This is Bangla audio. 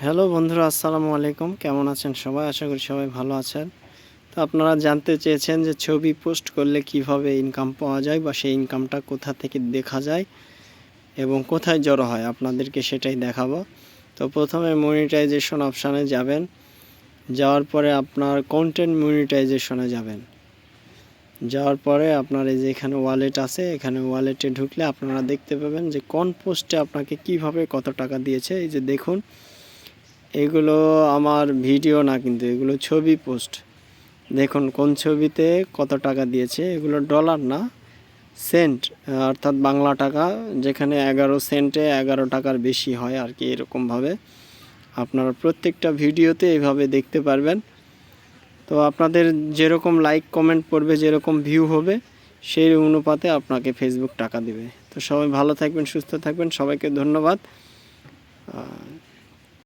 হ্যালো বন্ধুরা, আসসালামু আলাইকুম। কেমন আছেন সবাই? আশা করি সবাই ভালো আছেন। তো আপনারা জানতে চেয়েছেন যে ছবি পোস্ট করলে কিভাবে ইনকাম পাওয়া যায় বা সেই ইনকামটা কোথা থেকে দেখা যায় এবং কোথায় জড়ো হয়, আপনাদেরকে সেটাই দেখাবো। তো প্রথমে মনিটাইজেশন অপশানে যাবেন। যাওয়ার পরে আপনার কন্টেন্ট মনিটাইজেশনে যাবেন। যাওয়ার পরে আপনার এই যে এখানে ওয়ালেট আছে, এখানে ওয়ালেটে ঢুকলে আপনারা দেখতে পাবেন যে কোন পোস্টে আপনাকে কিভাবে কত টাকা দিয়েছে। এই যে দেখুন, এগুলো আমার ভিডিও না, কিন্তু এগুলো ছবি পোস্ট। দেখুন কোন ছবিতে কত টাকা দিয়েছে। এগুলো ডলার না, সেন্ট, অর্থাৎ বাংলা টাকা। যেখানে 11 সেন্টে 11 টাকার বেশি হয় আর কি, এরকমভাবে আপনারা প্রত্যেকটা ভিডিওতে এইভাবে দেখতে পারবেন। তো আপনাদের যেরকম লাইক কমেন্ট পড়বে, যেরকম ভিউ হবে, সেই অনুপাতে আপনাকে ফেসবুক টাকা দিবে। তো সবাই ভালো থাকবেন, সুস্থ থাকবেন। সবাইকে ধন্যবাদ।